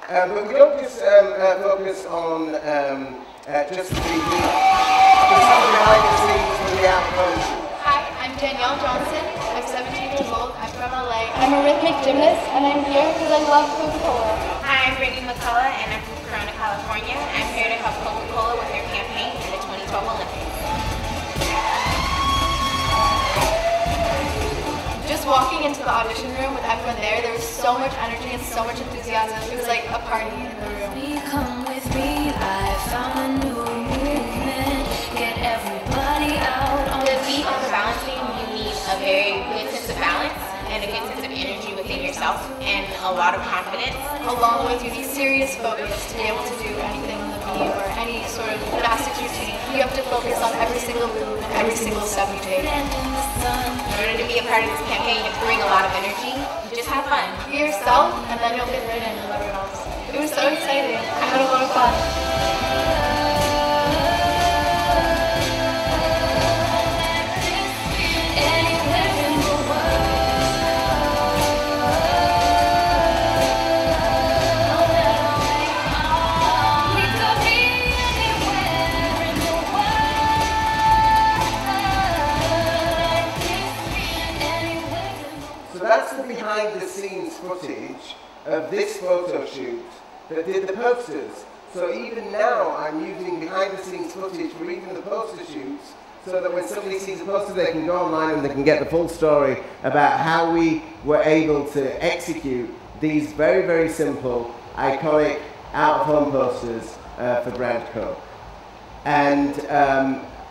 But we don't just focus on just the stuff behind the scenes for the out-of-home shoot. Hi, I'm Danielle Johnson. I'm 17 years old. I'm from LA. I'm a rhythmic gymnast, and I'm here because I love Coca-Cola. Hi, I'm Brittany McCullough, and I'm from Corona, California. I'm here to help Coca-Cola with their campaign for the 2012 Olympics. Just walking into the audition room with everyone there was so much energy and so much enthusiasm. It was like a party in the room. Come with me, I found a new movement. Get everybody out on the beat of the balancing. You need a very good sense of balance and a good sense of energy within yourself and a lot of confidence. Along with you need serious focus to be able to do anything in the beat or any sort of gymnastics routine. You have to focus on every single move and every single step you take. In order to be a part of this campaign, you have to bring a lot of energy. You just have fun. Be yourself, and then you'll fit right in with everyone else. It was so exciting. I had a lot of fun. That's the behind-the-scenes footage of this photo shoot that did the posters. So even now, I'm using behind-the-scenes footage for even the poster shoots, so that when somebody sees the poster, they can go online and they can get the full story about how we were able to execute these very, very simple, iconic out-of-home posters for Brand Coke. And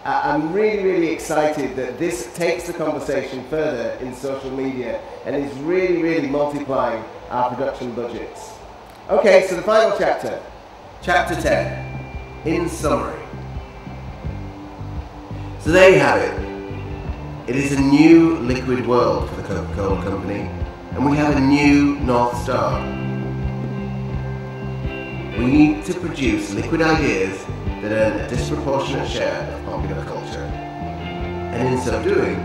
I'm really, really excited that this takes the conversation further in social media and is really, really multiplying our production budgets. Okay, so the final chapter. Chapter 10, in summary. So there you have it. It is a new liquid world for the Coca-Cola company, and we have a new North Star. We need to produce liquid ideas that earn a disproportionate share of popular culture. And in so doing,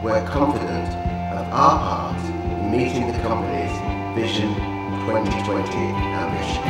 we're confident of our part in meeting the company's Vision 2020 ambition.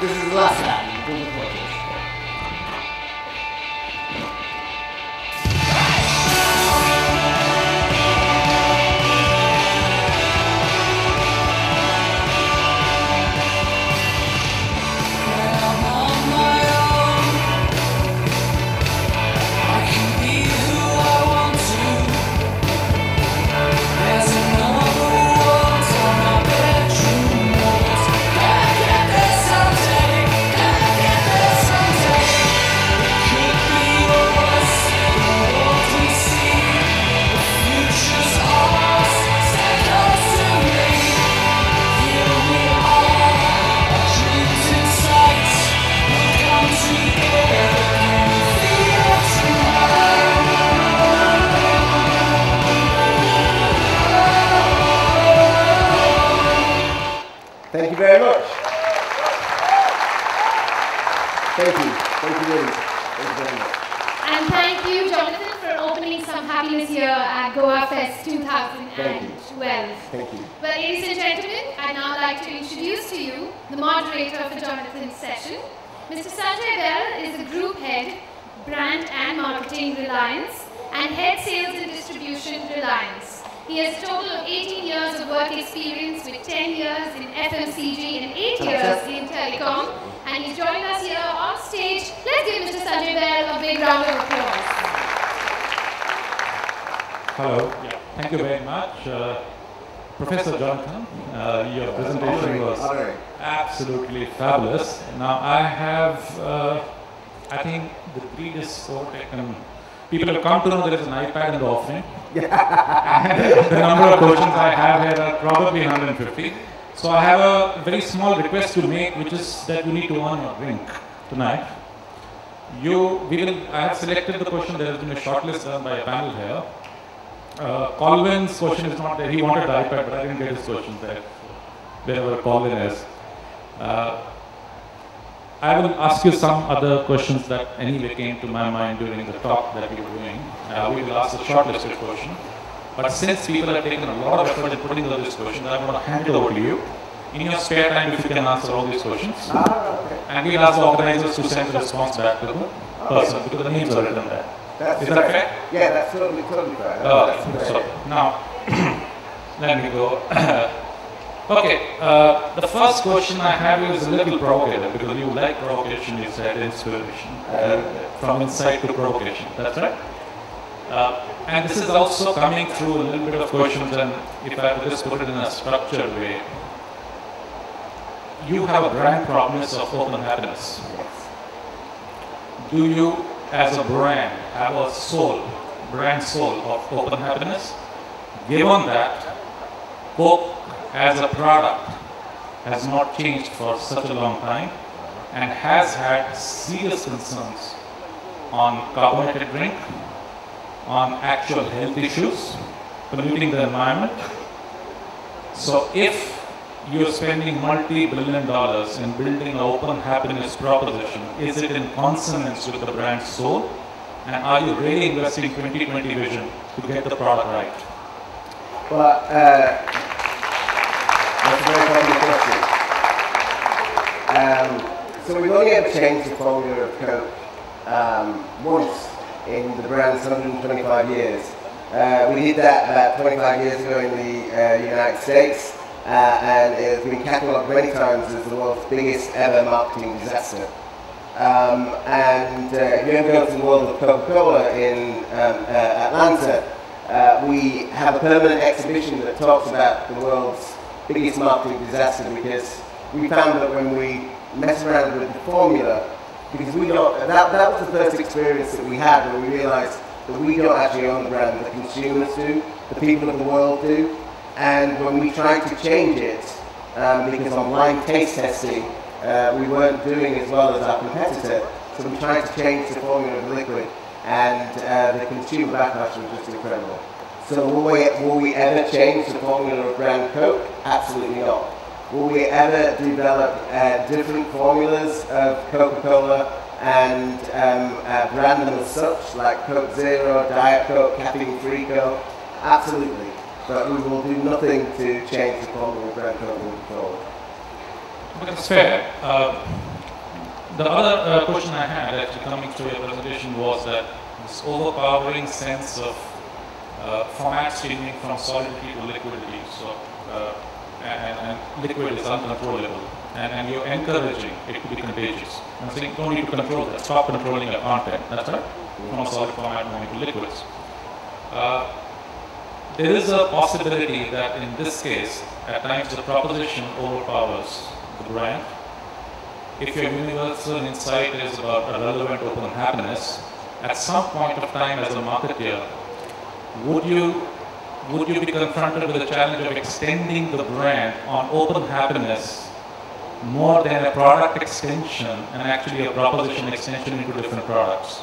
This is the last time. Thank you very much. Thank you. Thank you very much. Thank you very much. And thank you, Jonathan, for opening some happiness here at Goafest 2012. Thank you. Well, ladies and gentlemen, I'd now like to introduce to you the moderator for Jonathan's session. Mr. Sanjay Bell is the Group Head, Brand and Marketing Reliance, and Head Sales and Distribution Reliance. He has a total of 18 years of work experience with 10 years in FMCG and 8 years in telecom. And he's joined us here on stage. Let's give Mr. Sanjay Bell a big round of applause. Hello. Yeah. Thank you very much. Professor Jonathan, your presentation was absolutely fabulous. Now I have, I think the predisposed people have come to know there is an iPad in the offering. And the number of questions I have here are probably 150. So I have a very small request to make, which is that you need to earn your drink tonight. I have selected the question. There has been a shortlist done by a panel here. Colvin's question is not there. He wanted the iPad, but I didn't get his question there. Wherever Colvin is. I will ask you some other questions that anyway came to my mind during the talk that we were doing. We will ask a shortlisted question. But since people have taken a lot of effort in putting all these questions, I'm going to hand it over to you. In your spare time, if you can answer all these questions. Okay. And we'll ask the organizers to send the response back to the person, because the names are written there. Is that fair? Yeah, that's totally fair. So now, let me go. Okay, the first question I have is a little provocative, because you like provocation, you said inspiration, from insight to provocation, that's right? And this is also coming through a little bit of questions, and if I just put it in a structured way, you have a brand promise of open happiness. Do you, as a brand, have a brand soul of open happiness? Given that Coke as a product has not changed for such a long time and has had serious concerns on carbonated drink, on actual health issues, polluting the environment. So if you're spending multi-billion dollars in building an open happiness proposition, is it in consonance with the brand soul? And are you really investing 2020 vision to get the product right? Well, that's a very common question. So we've only ever changed the formula of Coke once in the brand's 125 years. We did that about 25 years ago in the United States. And it has been catalogued many times as the world's biggest ever marketing disaster. If you ever go to the world of Coca-Cola in Atlanta, we have a permanent exhibition that talks about the world's biggest marketing disaster, because we found that when we mess around with the formula, because that was the first experience that we had when we realized that we don't actually own the brand, the consumers do, the people of the world do. And when we tried to change it, because on blind taste testing, we weren't doing as well as our competitor, so we tried to change the formula of the liquid, and the consumer backlash was just incredible. So will we ever change the formula of brand Coke? Absolutely not. Will we ever develop different formulas of Coca-Cola and brand them as such, like Coke Zero, Diet Coke, caffeine-free Coke? Absolutely. But we will do nothing to change the formula of brand Coke moving forward. That's fair. The other question I had actually coming through your presentation was that this overpowering sense of formats changing from solidity to liquidity. So, and liquid is uncontrollable. And you're encouraging it to be contagious. I'm saying don't need to control that. Stop controlling your content. That's right. From a solid format moving to liquids. There is a possibility that in this case, at times the proposition overpowers the brand. If your universal insight is about a relevant open happiness, at some point of time as a marketeer, would you be confronted with the challenge of extending the brand on open happiness more than a product extension and actually a proposition extension into different products?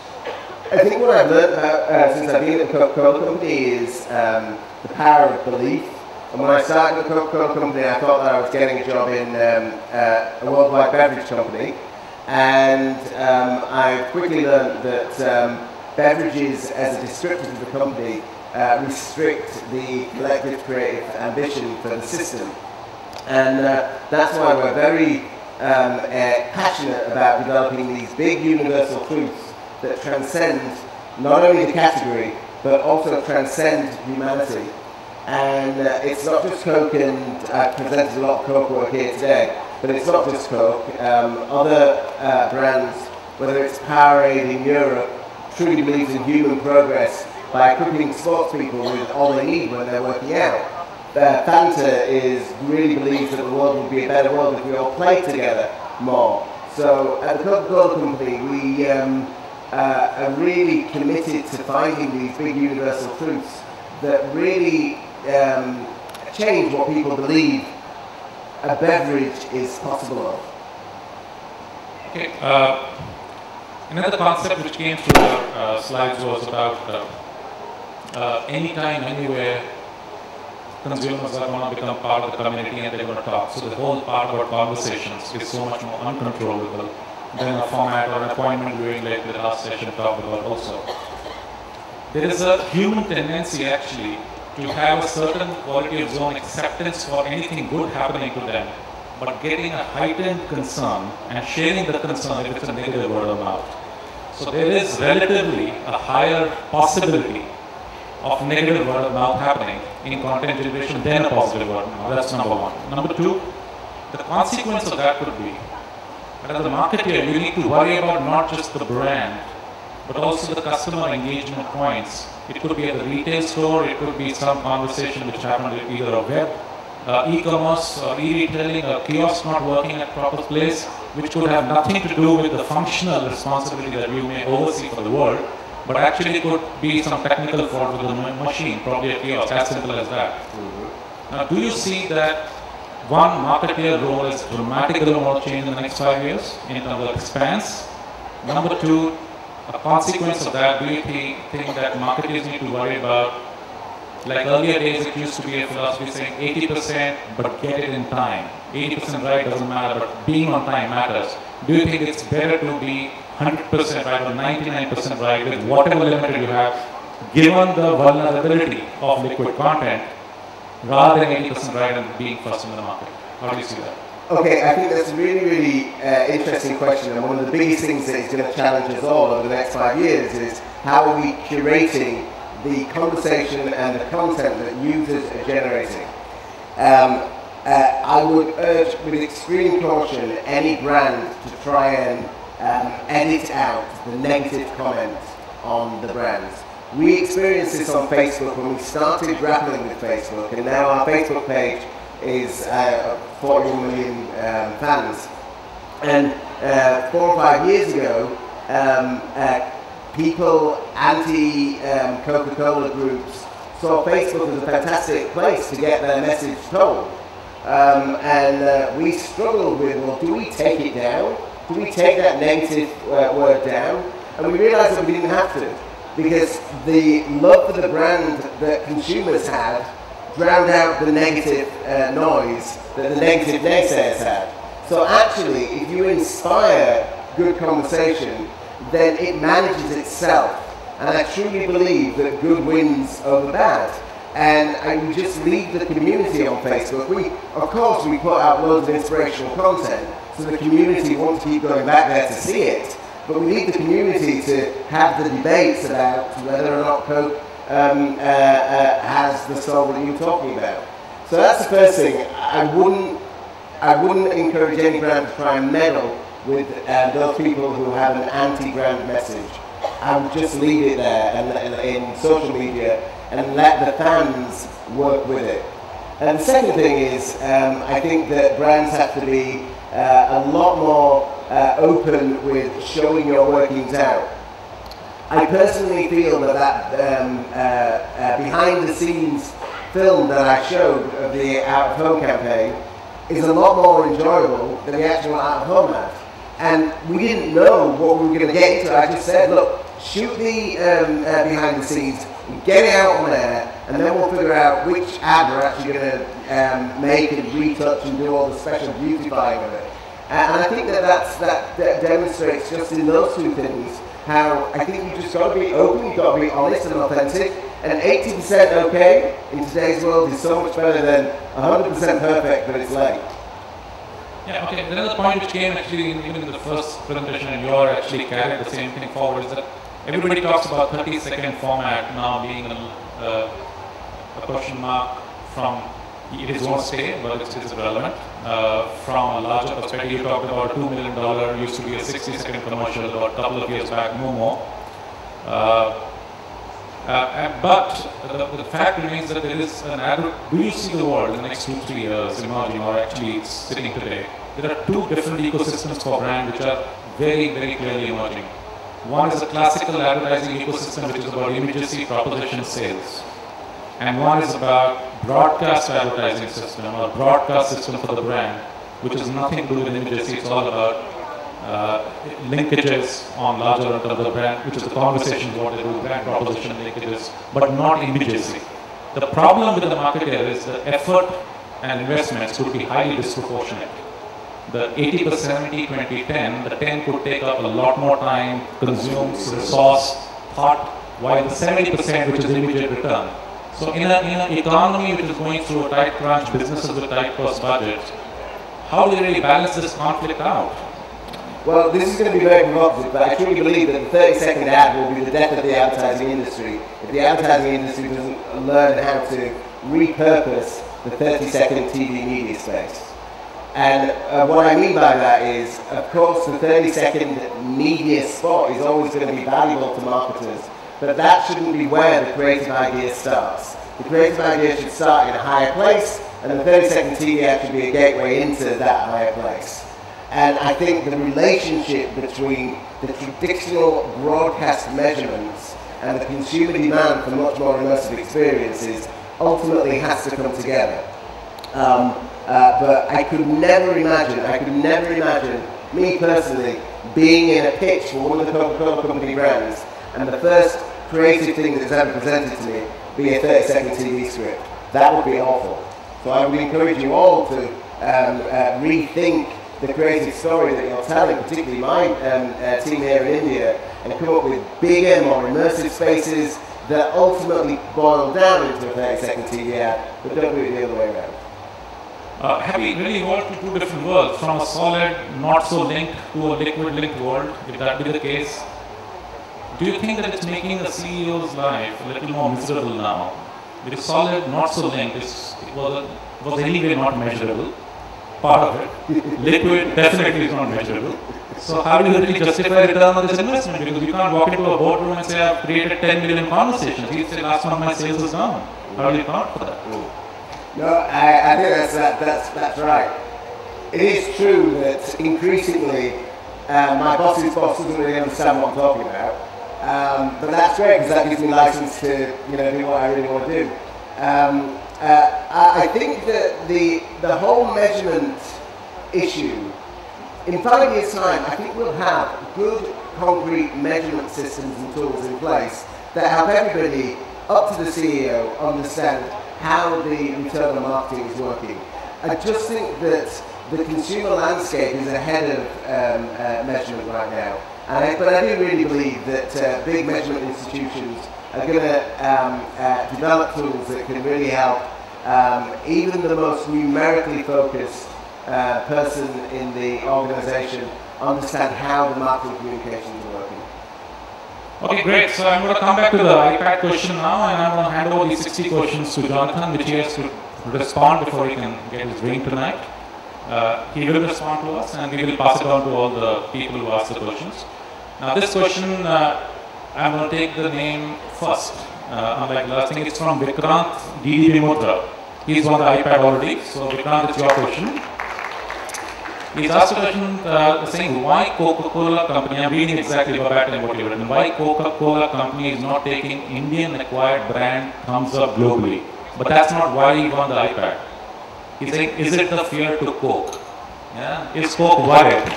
I think what I've learned about since I've been at the Coca-Cola company is the power of belief. And when I started the Coca-Cola company, I thought that I was getting a job in a worldwide beverage company. And I quickly learned that beverages as a descriptor of the company restrict the collective creative ambition for the system. And that's why we're very passionate about developing these big universal truths that transcend not only the category, but also transcend humanity. And it's not just Coke, and I've presented a lot of Coke work here today, but it's not just Coke. Other brands, whether it's Powerade in Europe, truly believes in human progress by equipping sports people with all they need when they're working out. Fanta really believes that the world would be a better world if we all played together more. So at the Coca-Cola company, we are really committed to finding these big universal truths that really change what people believe a beverage is possible of. Okay. Another concept which came through our slides was about anytime, anywhere, consumers are going to become part of the community and they're going to talk. So the whole part about conversations is so much more uncontrollable than a format or an appointment viewing like the last session talked about also. There is a human tendency actually to have a certain quality of zone acceptance for anything good happening to them, but getting a heightened concern and sharing the concern if it's a negative word of mouth. So there is relatively a higher possibility of negative word of mouth happening in content generation than a positive word of mouth. That's number one. Number two, the consequence of that could be that as a marketer, you need to worry about not just the brand, but also the customer engagement points. It could be at the retail store, it could be some conversation which happened at either a web, e-commerce, or e-retailing, or kiosk not working at proper place, which could have nothing to do with the functional responsibility that you may oversee for the world, but actually could be some technical fault with the machine, probably a kiosk, as simple as that. Now, do you see that one marketer role is dramatically more change in the next 5 years in terms of expanse? Number two, a consequence of that, do you think that marketers need to worry about, like earlier days it used to be a philosophy saying 80% but get it in time. 80% right doesn't matter, but being on time matters. Do you think it's better to be 100% right or 99% right with whatever limit you have, given the vulnerability of liquid content, rather than 80% right and being first in the market? How do you see that? Okay, I think that's a really, really interesting question, and one of the biggest things that is going to challenge us all over the next 5 years is how are we curating the conversation and the content that users are generating. I would urge with extreme caution any brand to try and edit out the negative comments on the brands. We experienced this on Facebook when we started grappling with Facebook, and now our Facebook page is 41 million fans. And 4 or 5 years ago, people, anti-Coca-Cola groups, saw Facebook as a fantastic place to get their message told. And we struggled with, well, do we take it down? Do we take that negative word down? And we realized that we didn't have to, because the love for the brand that consumers had drowned out the negative noise that the negative naysayers had. So actually, if you inspire good conversation, then it manages itself. And I truly believe that good wins over bad. And I would just leave the community on Facebook. Of course, we put out loads of inspirational content, so the community wants to keep going back there to see it. But we need the community to have the debates about whether or not Coke has the soul that you're talking about. So that's the first thing. I wouldn't encourage any brand to try and meddle with those people who have an anti-brand message. I would just leave it there and in social media and let the fans work with it. And the second thing is, I think that brands have to be a lot more open with showing your workings out. I personally feel that behind-the-scenes film that I showed of the out-of-home campaign is a lot more enjoyable than the actual out-of-home ad. And we didn't know what we were going to get into. I just said, look, shoot the behind-the-scenes, get it out on air, and then we'll figure out which ad we're actually going to make and retouch and do all the special beautifying of it. And I think that demonstrates just in those two things how I think you've just got to be open, you've got to be honest and authentic, and 80% okay in today's world is so much better than 100% perfect, but it's late. Yeah, okay. Another point which came actually even in the first presentation, and you actually carried the same thing forward, is that everybody talks about 30-second format now being a question mark from it is won't stay, but it's relevant. From a larger perspective, you talked about $2 million, used to be a 60-second commercial about a couple of years back, no more. But the fact remains that there is do you see the world in the next 2-3 years emerging, or actually it's sitting today? There are two different ecosystems for brand which are very, very clearly emerging. One is a classical advertising ecosystem which is about immediacy, proposition, sales. And one is about broadcast advertising system or broadcast system for the brand, which has nothing to do with immediacy. It's all about linkages on larger in terms of brand, which is the conversation what they do, brand proposition linkages, but not immediacy. The problem with the marketer is the effort and investments could be highly disproportionate. The 80%, 70, 20, 10, the 10 could take up a lot more time, consumes resource, thought, while the 70% which is immediate return. So in an economy which is going through a tight crunch, businesses with tight cost budgets, how do you really balance this conflict out? Well, this is going to be very provocative, but I truly believe that the 30-second ad will be the death of the advertising industry if the advertising industry doesn't learn how to repurpose the 30-second TV media space. And what I mean by that is, of course, the 30-second media spot is always going to be valuable to marketers, but that shouldn't be where the creative idea starts. The creative idea should start in a higher place, and the 30-second TV ad should be a gateway into that higher place. And I think the relationship between the traditional broadcast measurements and the consumer demand for much more immersive experiences ultimately has to come together. But I could never imagine me personally being in a pitch for one of the Coca-Cola company brands and the first creative thing that's ever presented to me be a 30-second TV script. That would be awful. So I would encourage you all to rethink the creative story that you're telling, particularly my team here in India, and come up with bigger, more immersive spaces that ultimately boil down into a 30-second TV ad, but don't do it the other way around. Have we really evolved to two different worlds, from a solid, not so linked to a liquid linked world? If that be the case, do you think that it's making a CEO's life a little more miserable now? Because solid, not so linked was anyway not measurable, part of it. Liquid definitely is not measurable. So how do you really justify return on this investment? Because you can't walk into a boardroom and say, I've created 10 million conversations. You say, last month my sales is down. How do you account for that? No, I think that's right. It is true that increasingly my boss's boss doesn't really understand what I'm talking about. But that's great because that gives me license to do what I really want to do. I think that the whole measurement issue, in 5 years' time, I think we'll have good concrete measurement systems and tools in place that help everybody up to the CEO understand how the return on marketing is working. I just think that the consumer landscape is ahead of measurement right now. But I do really believe that big measurement institutions are going to develop tools that can really help even the most numerically focused person in the organization understand how the marketing communications are working. Okay, great. So I'm going to come back to the iPad question now, and I'm going to hand over these 60 questions to Jonathan, which he has to respond before he can get his drink tonight. He will respond to us, and we will pass it on to all the people who ask the questions. Now, this question, I'm going to take the name first. Unlike last thing, it's from Vikrant DDB Mudra. He's on the iPad already, so Vikrant, it's your question. He's asked a question saying, why Coca-Cola company, I'm reading exactly verbatim what you've written, why Coca-Cola company is not taking Indian acquired brand thumbs up globally. But that's not why he won the iPad. He's saying, is it the fear to Coke? Yeah? Is Coke worried?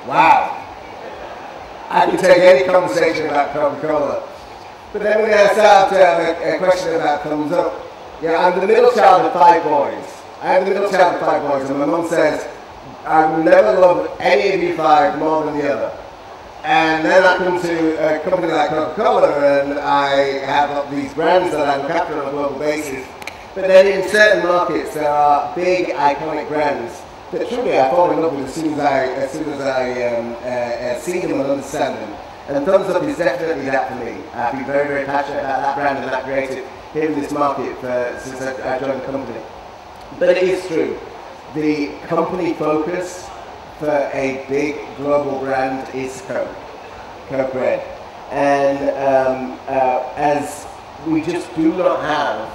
Wow. I can take any conversation about Coca-Cola. But then when I start a question about thumbs up, I'm the middle child of 5 boys. I'm the middle child of 5 boys, and my mum says, I will never love any of you 5 more than the other. And then I come to a company like Coca-Cola, and I have these brands that I look after on a global basis. But then in certain markets, there are big, iconic brands that truly I fall in love with as soon as I see them and understand them. And thumbs up is definitely that for me. I've been very, very passionate about that brand and that creative here in this market since I joined the company. But it is true. The company focus for a big global brand is Coke Red. And as we just do not have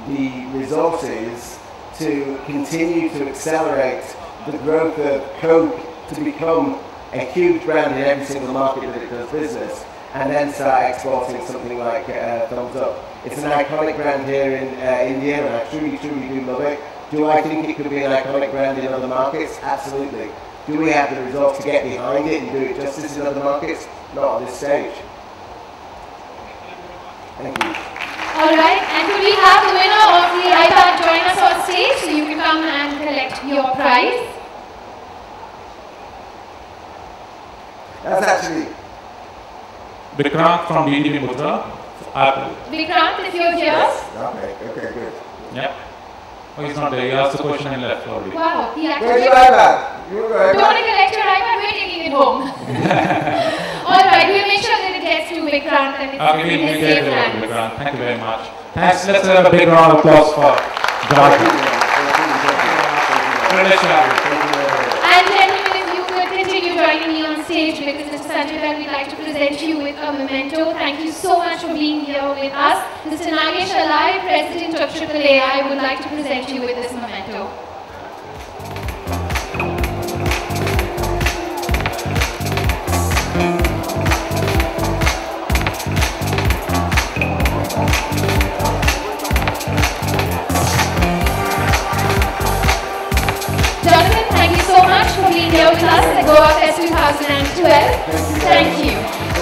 the resources to continue to accelerate the growth of Coke to become a huge brand in every single market that it does business, and then start exporting something like Thumbs Up. It's an iconic brand here in India, and I truly, truly do love it. Do I think it could be an iconic brand in other markets? Absolutely. Do we have the resolve to get behind it and do it justice in other markets? Not at this stage. Thank you. All right, and could we have the winner of the iPad join us on stage so you can come and collect your prize? That's actually Vikrant from DDB Mudra, Apple. Vikrant, if you're here. okay, good. Yep. Oh, he's not there. He asked the question and left already. Wow, he actually. Where's your iPad? You don't want to collect your iPad, we're taking it home. All right, we'll make sure that it gets to Vikrant and it's Okay, in we'll his get safe it hands. over, Vikrant. Thank you very much. Thanks. Let's have a big round of applause for Jonathan. And gentlemen, if you could continue joining me on stage because Mr. Sanjay Bell, we'd like to present you with a memento. Thank you so much for being here with us. Mr. Nagesh Alai, President of AAA, I would like to present you with this memento. Jonathan, thank you so much for being here with us at Goafest 2012. Thank you.